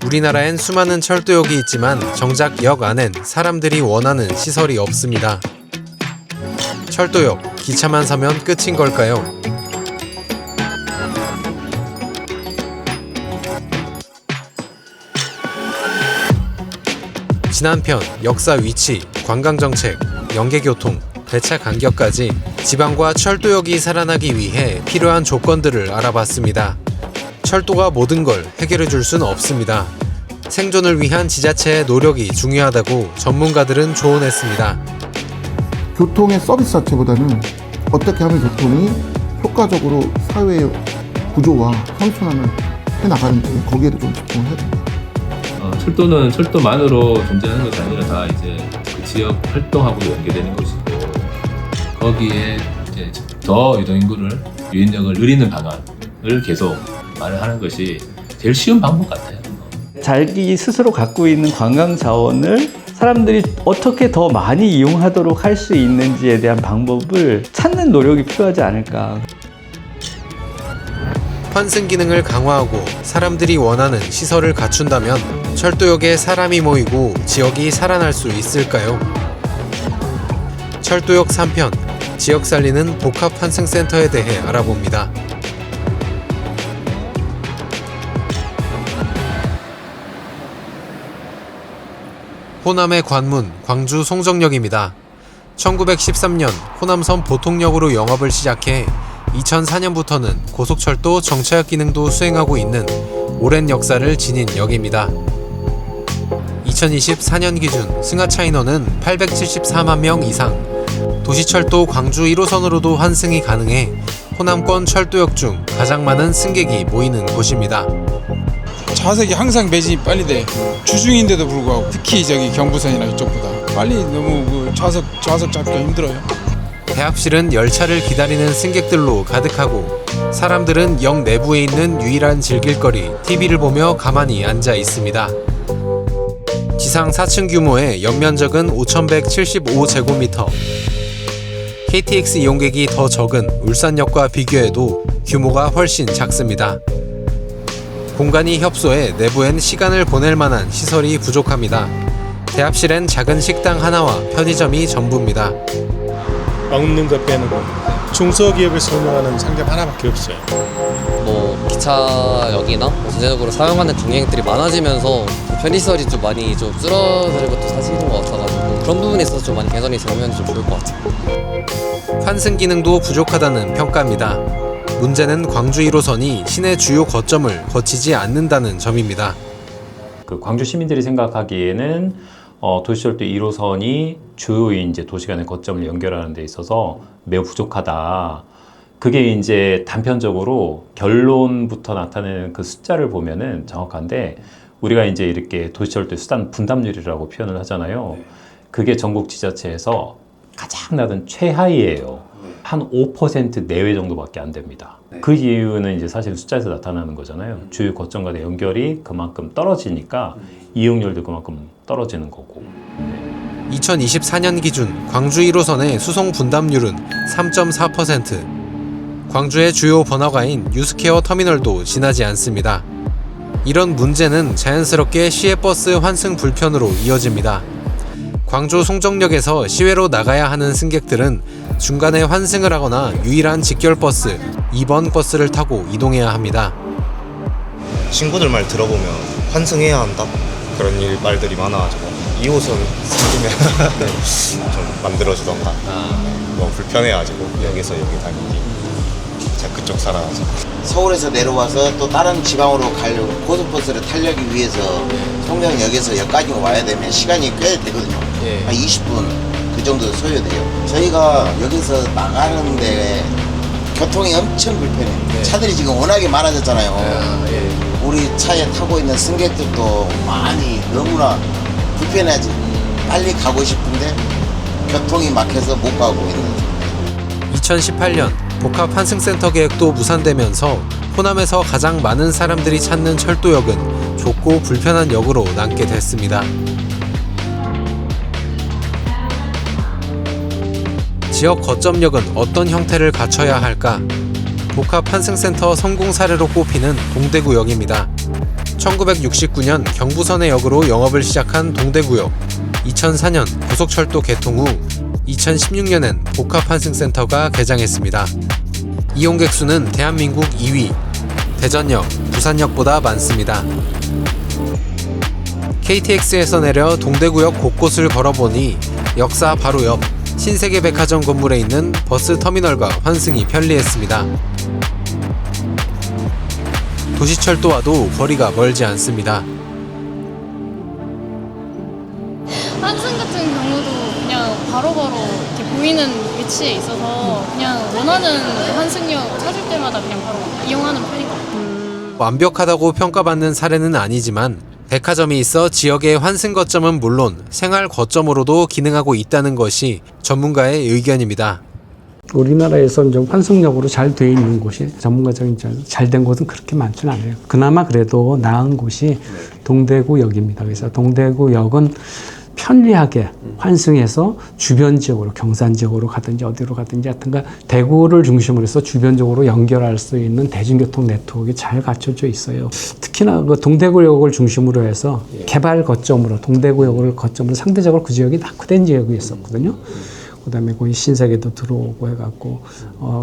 우리나라엔 수많은 철도역이 있지만 정작 역 안엔 사람들이 원하는 시설이 없습니다. 철도역, 기차만 서면 끝인 걸까요? 지난 편, 역사 위치, 관광정책, 연계교통, 배차 간격까지 지방과 철도역이 살아나기 위해 필요한 조건들을 알아봤습니다. 철도가 모든 걸 해결해 줄 수는 없습니다. 생존을 위한 지자체의 노력이 중요하다고 전문가들은 조언했습니다. 교통의 서비스 자체보다는 어떻게 하면 교통이 효과적으로 사회의 구조와 선순환을 해나가는지 거기에도 좀 집중을 해야 됩니다. 철도는 철도만으로 존재하는 것이 아니라 다 이제 그 지역 활동하고 연계되는 것이고 거기에 이제 더 유동인구를 유인력을 늘리는 방안을 계속 말을 하는 것이 제일 쉬운 방법 같아요. 자기 스스로 갖고 있는 관광 자원을 사람들이 어떻게 더 많이 이용하도록 할 수 있는지에 대한 방법을 찾는 노력이 필요하지 않을까. 환승 기능을 강화하고 사람들이 원하는 시설을 갖춘다면 철도역에 사람이 모이고 지역이 살아날 수 있을까요? 철도역 3편, 지역 살리는 복합 환승센터에 대해 알아봅니다. 호남의 관문, 광주 송정역입니다. 1913년 호남선 보통역으로 영업을 시작해 2004년부터는 고속철도 정차역 기능도 수행하고 있는 오랜 역사를 지닌 역입니다. 2024년 기준 승하차 인원은 874만 명 이상, 도시철도 광주 1호선으로도 환승이 가능해 호남권 철도역 중 가장 많은 승객이 모이는 곳입니다. 좌석이 항상 매진이 빨리 돼. 주중인데도 불구하고 특히 저기 경부선이나 이쪽보다 빨리 너무 그 좌석 잡기가 힘들어요. 대합실은 열차를 기다리는 승객들로 가득하고 사람들은 역 내부에 있는 유일한 즐길거리 TV를 보며 가만히 앉아 있습니다. 지상 4층 규모의 연면적은 5,175제곱미터. KTX 이용객이 더 적은 울산역과 비교해도 규모가 훨씬 작습니다. 공간이 협소해 내부엔 시간을 보낼 만한 시설이 부족합니다. 대합실엔 작은 식당 하나와 편의점이 전부입니다. 먹는 거 빼는 거 중소기업을 설명하는 상점 하나밖에 없어요. 기차역이나 전체적으로 사용하는 동행들이 많아지면서 편의시설이 좀 많이 좀 줄어드는 것도 사실인 것 같아가지고 그런 부분에 있어서 좀 많이 개선이 되면 좀 좋을 것 같아요. 환승 기능도 부족하다는 평가입니다. 문제는 광주 1호선이 시내 주요 거점을 거치지 않는다는 점입니다. 광주 시민들이 생각하기에는 도시철도 1호선이 주요인 이제 도시 간의 거점을 연결하는 데 있어서 매우 부족하다. 그게 이제 단편적으로 결론부터 나타내는 그 숫자를 보면은 정확한데 우리가 이제 이렇게 도시철도 수단 분담률이라고 표현을 하잖아요. 그게 전국 지자체에서 가장 낮은 최하위예요. 한 5% 내외 정도밖에 안 됩니다. 그 이유는 이제 사실 숫자에서 나타나는 거잖아요. 주요 거점 간의 연결이 그만큼 떨어지니까 이용률도 그만큼 떨어지는 거고. 2024년 기준 광주 1호선의 수송 분담률은 3.4%. 광주의 주요 번화가인 유스케어 터미널도 지나지 않습니다. 이런 문제는 자연스럽게 시외버스 환승 불편으로 이어집니다. 광주 송정역에서 시외로 나가야 하는 승객들은 중간에 환승을 하거나 유일한 직결버스 2번 버스를 타고 이동해야 합니다. 친구들 말 들어보면 환승해야 한다 그런 말들이 많아가지고 2호선 생기면 좀 만들어주던가 너무 불편해가지고 여기서 여기 다니기 제가 그쪽 살아가지고 서울에서 내려와서 또 다른 지방으로 가려고 고속버스를 타려기 위해서 송정역에서 역까지 와야 되면 시간이 꽤 되거든요. 한 20분 그 정도 소요돼요. 저희가 여기서 나가는데 교통이 엄청 불편해요. 차들이 지금 워낙에 많아졌잖아요. 우리 차에 타고 있는 승객들도 많이 너무나 불편하지. 빨리 가고 싶은데 교통이 막혀서 못 가고 있는. 2018년 복합 환승센터 계획도 무산되면서 호남에서 가장 많은 사람들이 찾는 철도역은 좁고 불편한 역으로 남게 됐습니다. 지역 거점역은 어떤 형태를 갖춰야 할까? 복합 환승센터 성공 사례로 꼽히는 동대구역입니다. 1969년 경부선의 역으로 영업을 시작한 동대구역. 2004년 고속철도 개통 후 2016년엔 복합환승센터가 개장했습니다. 이용객 수는 대한민국 2위, 대전역, 부산역보다 많습니다. KTX에서 내려 동대구역 곳곳을 걸어보니 역사 바로 옆 신세계백화점 건물에 있는 버스 터미널과 환승이 편리했습니다. 도시철도와도 거리가 멀지 않습니다. 환승 같은 경우도 그냥 바로바로 이렇게 보이는 위치에 있어서 그냥 원하는 환승역 찾을 때마다 그냥 바로 이용하는 편인 것 같아요. 완벽하다고 평가받는 사례는 아니지만 백화점이 있어 지역의 환승 거점은 물론 생활 거점으로도 기능하고 있다는 것이 전문가의 의견입니다. 우리나라에서 이제 환승역으로 잘 되어 있는 곳이 전문가적인 잘 된 곳은 그렇게 많지는 않아요. 그나마 그래도 나은 곳이 동대구역입니다. 그래서 동대구역은 편리하게 환승해서 주변 지역으로 경산 지역으로 가든지 어디로 가든지 하여튼가 대구를 중심으로 해서 주변 적으로 연결할 수 있는 대중교통 네트워크가 잘 갖춰져 있어요. 특히나 그 동대구역을 중심으로 해서 개발 거점으로 동대구역을 거점으로 상대적으로 그 지역이 낙후된 지역이 있었거든요. 그다음에 거기 신세계도 들어오고 해갖고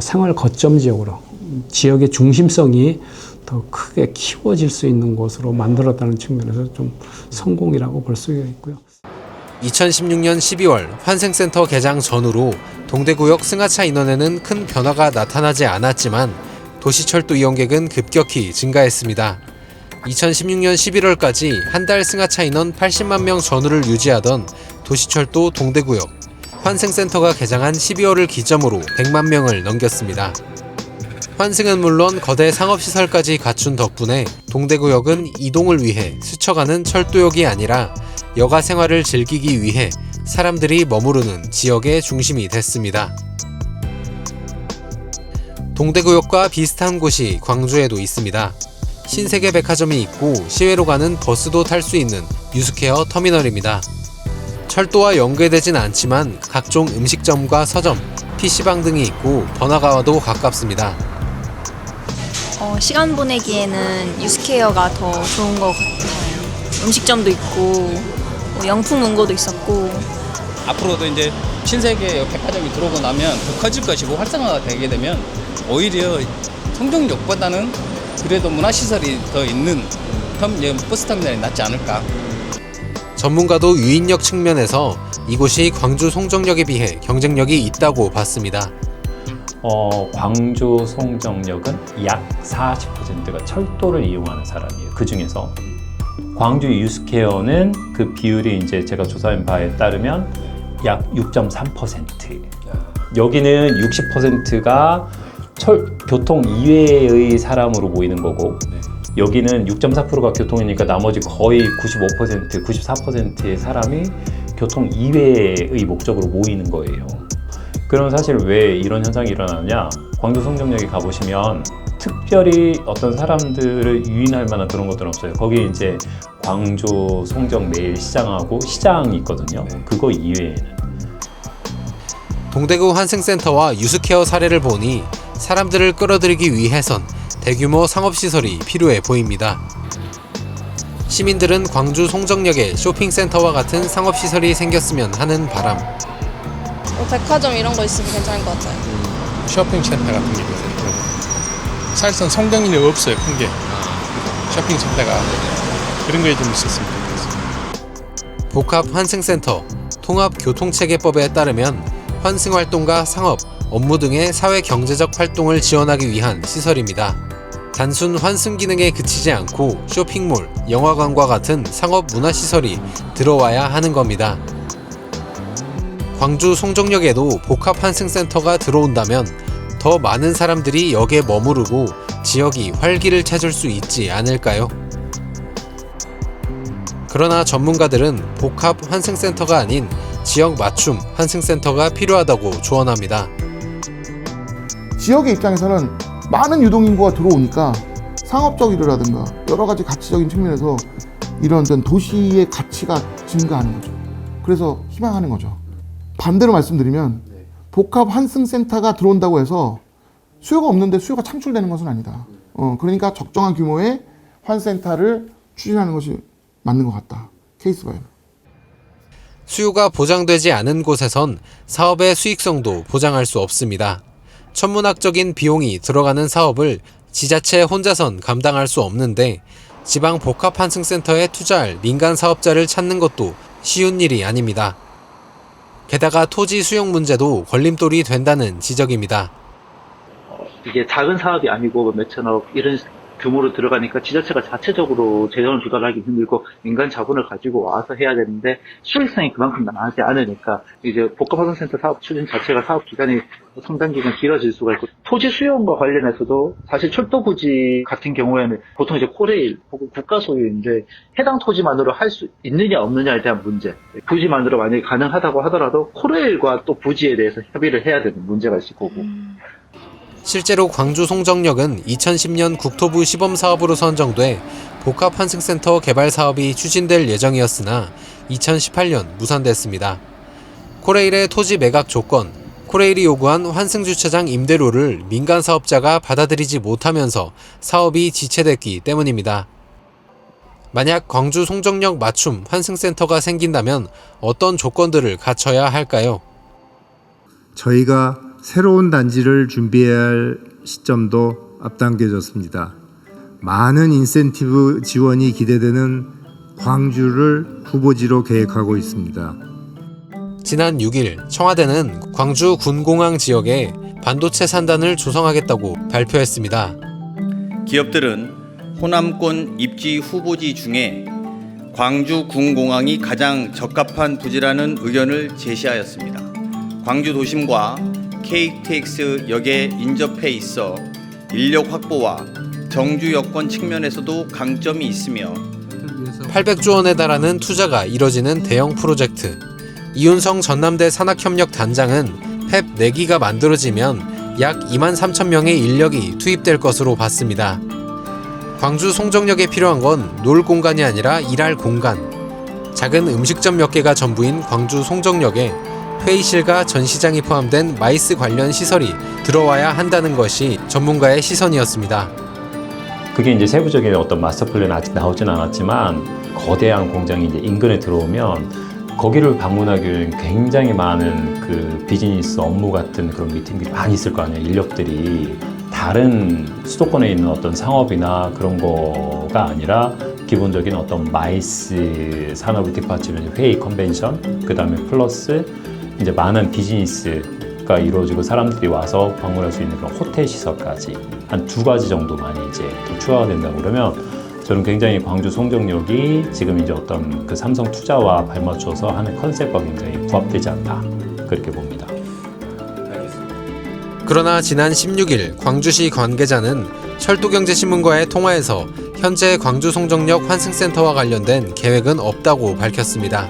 생활 거점 지역으로 지역의 중심성이 더 크게 키워질 수 있는 곳으로 만들었다는 측면에서 좀 성공이라고 볼 수 있고요. 2016년 12월 환승센터 개장 전후로 동대구역 승하차 인원에는 큰 변화가 나타나지 않았지만 도시철도 이용객은 급격히 증가했습니다. 2016년 11월까지 한 달 승하차 인원 80만 명 전후를 유지하던 도시철도 동대구역. 환승센터가 개장한 12월을 기점으로 100만 명을 넘겼습니다. 환승은 물론 거대 상업시설까지 갖춘 덕분에 동대구역은 이동을 위해 스쳐가는 철도역이 아니라 여가 생활을 즐기기 위해 사람들이 머무르는 지역의 중심이 됐습니다. 동대구역과 비슷한 곳이 광주에도 있습니다. 신세계백화점이 있고 시외로 가는 버스도 탈 수 있는 유스케어 터미널입니다. 철도와 연계되진 않지만 각종 음식점과 서점, PC방 등이 있고 번화가와도 가깝습니다. 시간 보내기에는 유스케어가 더 좋은 것 같아요. 음식점도 있고 영풍 문고도 있었고. 앞으로도 이제 신세계 백화점이 들어오고 나면 더 커질 것이고 활성화가 되게 되면 오히려 송정역보다는 그래도 문화시설이 더 있는 버스터미널이 낫지 않을까. 전문가도 유인력 측면에서 이곳이 광주 송정역에 비해 경쟁력이 있다고 봤습니다. 광주 송정역은 약 40%가 철도를 이용하는 사람이에요. 그 중에서 광주 유스케어는 그 비율이 이제 제가 조사한 바에 따르면 약 6.3%. 여기는 60%가 교통 이외의 사람으로 모이는 거고 여기는 6.4%가 교통이니까 나머지 거의 95%, 94%의 사람이 교통 이외의 목적으로 모이는 거예요. 그럼 사실 왜 이런 현상이 일어나냐? 광주 송정역에 가보시면 특별히 어떤 사람들을 유인할 만한 그런 것들은 없어요. 거기 이제 광주 송정 매일시장하고 시장이 있거든요. 그거 이외에는. 동대구 환승센터와 유스케어 사례를 보니 사람들을 끌어들이기 위해선 대규모 상업시설이 필요해 보입니다. 시민들은 광주 송정역에 쇼핑센터와 같은 상업시설이 생겼으면 하는 바람. 백화점 이런 거 있으면 괜찮을 것 같아요. 쇼핑센터 같은 게 있어요. 사실상 송정역이 없어요, 큰 게. 쇼핑센터가. 그런 거에 좀 있었으면 좋겠어요. 복합환승센터, 통합교통체계법에 따르면 환승활동과 상업, 업무 등의 사회경제적 활동을 지원하기 위한 시설입니다. 단순 환승 기능에 그치지 않고 쇼핑몰, 영화관과 같은 상업 문화시설이 들어와야 하는 겁니다. 광주 송정역에도 복합환승센터가 들어온다면 더 많은 사람들이 역에 머무르고 지역이 활기를 찾을 수 있지 않을까요? 그러나 전문가들은 복합환승센터가 아닌 지역 맞춤 환승센터가 필요하다고 조언합니다. 지역의 입장에서는 많은 유동인구가 들어오니까 상업적 일이라든가 여러 가지 가치적인 측면에서 이런 도시의 가치가 증가하는 거죠. 그래서 희망하는 거죠. 반대로 말씀드리면 복합 환승센터가 들어온다고 해서 수요가 없는데 수요가 창출되는 것은 아니다. 그러니까 적정한 규모의 환센터를 추진하는 것이 맞는 것 같다. 케이스 바이는. 수요가 보장되지 않은 곳에선 사업의 수익성도 보장할 수 없습니다. 천문학적인 비용이 들어가는 사업을 지자체 혼자선 감당할 수 없는데 지방 복합환승센터에 투자할 민간 사업자를 찾는 것도 쉬운 일이 아닙니다. 게다가 토지 수용 문제도 걸림돌이 된다는 지적입니다. 이게 작은 사업이 아니고 몇천억 이런 규모로 들어가니까 지자체가 자체적으로 재정을 조달하기 힘들고 민간 자본을 가지고 와서 해야 되는데 수익성이 그만큼 나지 않으니까 이제 복합환승센터 사업 추진 자체가 사업 기간이 상당 기간 길어질 수가 있고 토지 수용과 관련해서도 사실 철도 부지 같은 경우에는 보통 이제 코레일 혹은 국가 소유인데 해당 토지만으로 할 수 있느냐 없느냐에 대한 문제, 부지만으로 만약에 가능하다고 하더라도 코레일과 또 부지에 대해서 협의를 해야 되는 문제가 있을 거고. 실제로 광주 송정역은 2010년 국토부 시범사업으로 선정돼 복합환승센터 개발 사업이 추진될 예정이었으나 2018년 무산됐습니다. 코레일의 토지 매각 조건, 코레일이 요구한 환승주차장 임대료를 민간 사업자가 받아들이지 못하면서 사업이 지체됐기 때문입니다. 만약 광주 송정역 맞춤 환승센터가 생긴다면 어떤 조건들을 갖춰야 할까요? 저희가 새로운 단지를 준비해야 할 시점도 앞당겨졌습니다. 많은 인센티브 지원이 기대되는 광주를 후보지로 계획하고 있습니다. 지난 6일 청와대는 광주 군공항 지역에 반도체 산단을 조성하겠다고 발표했습니다. 기업들은 호남권 입지 후보지 중에 광주 군공항이 가장 적합한 부지라는 의견을 제시하였습니다. 광주 도심과 KTX 역에 인접해 있어 인력 확보와 정주 여건 측면에서도 강점이 있으며 800조 원에 달하는 투자가 이뤄지는 대형 프로젝트. 이윤성 전남대 산학협력 단장은 팹 4기가 만들어지면 약 2만 3천 명의 인력이 투입될 것으로 봤습니다. 광주 송정역에 필요한 건 놀 공간이 아니라 일할 공간. 작은 음식점 몇 개가 전부인 광주 송정역에 회의실과 전시장이 포함된 마이스 관련 시설이 들어와야 한다는 것이 전문가의 시선이었습니다. 그게 이제 세부적인 어떤 마스터 플랜은 아직 나오진 않았지만 거대한 공장이 이제 인근에 들어오면 거기를 방문하기에는 굉장히 많은 그 비즈니스 업무 같은 그런 미팅들이 많이 있을 거 아니에요. 인력들이 다른 수도권에 있는 어떤 상업이나 그런 거가 아니라 기본적인 어떤 마이스 산업 디파트먼트 회의 컨벤션, 그 다음에 플러스 이제 많은 비즈니스가 이루어지고 사람들이 와서 방문할 수 있는 그런 호텔 시설까지 한 2가지 정도만 이제 더 추가가 된다고 그러면 저는 굉장히 광주 송정역이 지금 이제 어떤 그 삼성 투자와 발맞춰서 하는 컨셉과 굉장히 부합되지 않나 그렇게 봅니다. 그러나 지난 16일 광주시 관계자는 철도경제신문과의 통화에서 현재 광주 송정역 환승센터와 관련된 계획은 없다고 밝혔습니다.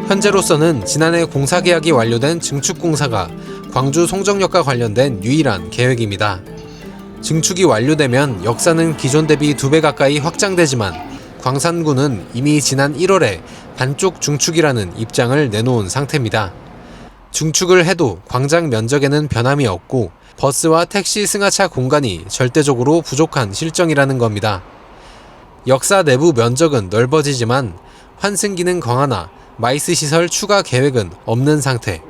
현재로서는 지난해 공사 계약이 완료된 증축공사가 광주 송정역과 관련된 유일한 계획입니다. 증축이 완료되면 역사는 기존 대비 2배 가까이 확장되지만 광산구는 이미 지난 1월에 반쪽 중축이라는 입장을 내놓은 상태입니다. 중축을 해도 광장 면적에는 변함이 없고 버스와 택시 승하차 공간이 절대적으로 부족한 실정이라는 겁니다. 역사 내부 면적은 넓어지지만 환승 기능 강화나 마이스 시설 추가 계획은 없는 상태.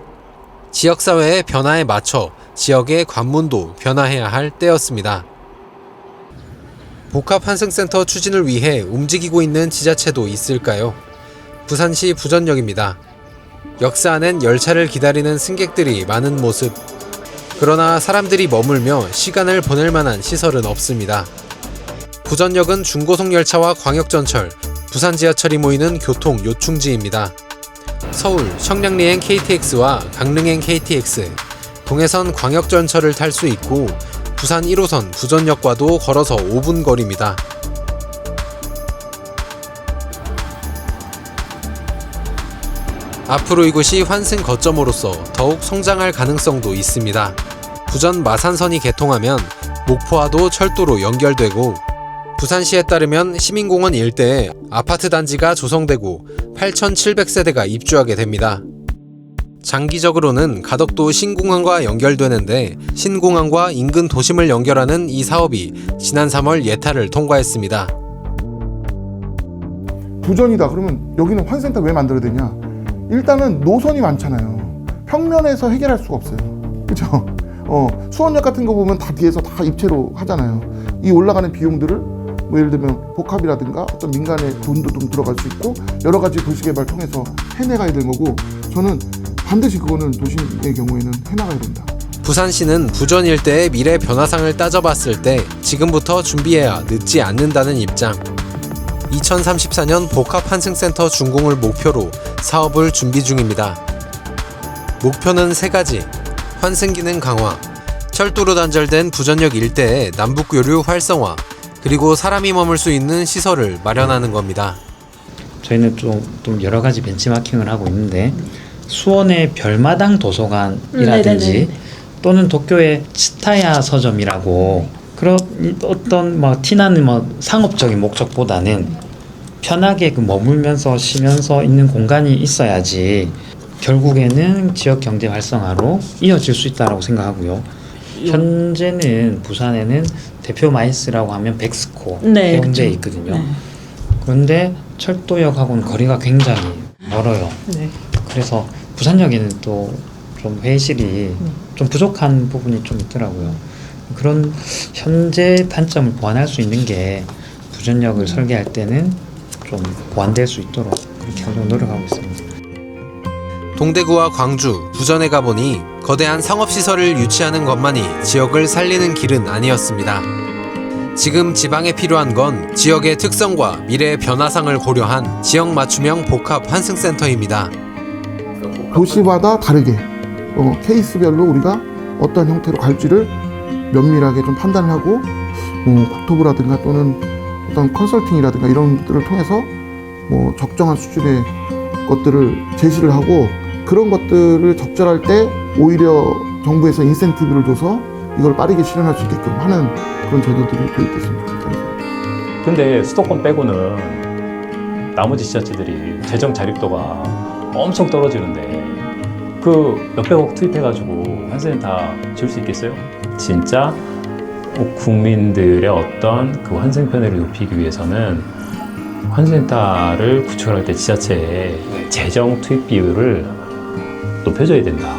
지역사회의 변화에 맞춰 지역의 관문도 변화해야 할 때였습니다. 복합환승센터 추진을 위해 움직이고 있는 지자체도 있을까요? 부산시 부전역입니다. 역사 안엔 열차를 기다리는 승객들이 많은 모습. 그러나 사람들이 머물며 시간을 보낼 만한 시설은 없습니다. 부전역은 중고속 열차와 광역전철, 부산 지하철이 모이는 교통 요충지입니다. 서울, 청량리행 KTX와 강릉행 KTX, 동해선 광역전철을 탈 수 있고 부산 1호선 부전역과도 걸어서 5분 거리입니다. 앞으로 이곳이 환승 거점으로서 더욱 성장할 가능성도 있습니다. 부전 마산선이 개통하면 목포와도 철도로 연결되고 부산시에 따르면 시민공원 일대에 아파트 단지가 조성되고 8,700세대가 입주하게 됩니다. 장기적으로는 가덕도 신공항과 연결되는데 신공항과 인근 도심을 연결하는 이 사업이 지난 3월 예타를 통과했습니다. 부전이다 그러면 여기는 환승센터 왜 만들어야 되냐? 일단은 노선이 많잖아요. 평면에서 해결할 수가 없어요. 그죠? 수원역 같은 거 보면 다 뒤에서 다 입체로 하잖아요. 이 올라가는 비용들을 뭐 예를 들면 복합이라든가 어떤 민간의 돈도 좀 들어갈 수 있고 여러 가지 도시개발 통해서 해내가야 되는 거고 저는 반드시 그거는 도심의 경우에는 해나가야 된다. 부산시는 부전 일대의 미래 변화상을 따져봤을 때 지금부터 준비해야 늦지 않는다는 입장. 2034년 복합 환승센터 준공을 목표로 사업을 준비 중입니다. 목표는 3가지. 환승 기능 강화, 철도로 단절된 부전역 일대의 남북교류 활성화, 그리고 사람이 머물 수 있는 시설을 마련하는 겁니다. 저희는 좀 여러 가지 벤치마킹을 하고 있는데 수원의 별마당 도서관이라든지 또는 도쿄의 치타야 서점이라고 그런 어떤 뭐 티나는 뭐 상업적인 목적보다는 편하게 그 머물면서 쉬면서 있는 공간이 있어야지 결국에는 지역 경제 활성화로 이어질 수 있다고 생각하고요. 현재는 부산에는 대표 마이스라고 하면 백스코 해운대에 있거든요. 그런데 철도역하고는 거리가 굉장히 멀어요. 그래서 부산역에는 또 좀 회의실이 좀 부족한 부분이 좀 있더라고요. 그런 현재 단점을 보완할 수 있는 게 부전역을 설계할 때는 좀 보완될 수 있도록 그렇게 하려고 노력하고 있습니다. 동대구와 광주, 부전에 가보니 거대한 상업시설을 유치하는 것만이 지역을 살리는 길은 아니었습니다. 지금 지방에 필요한 건 지역의 특성과 미래의 변화상을 고려한 지역 맞춤형 복합 환승센터입니다. 도시마다 다르게 케이스별로 우리가 어떤 형태로 갈지를 면밀하게 좀 판단을 하고 국토부라든가 또는 어떤 컨설팅이라든가 이런 것들을 통해서 뭐 적정한 수준의 것들을 제시를 하고 그런 것들을 적절할 때 오히려 정부에서 인센티브를 줘서 이걸 빠르게 실현할 수 있게끔 하는 그런 제도들이 도입됐으면 좋겠다. 근데 수도권 빼고는 나머지 지자체들이 재정 자립도가 엄청 떨어지는데 그 몇백억 투입해가지고 환승센터 지을 수 있겠어요? 진짜 국민들의 어떤 그 환승 편의를 높이기 위해서는 환승센터를 구축할 때 지자체의 재정 투입 비율을 높여줘야 된다.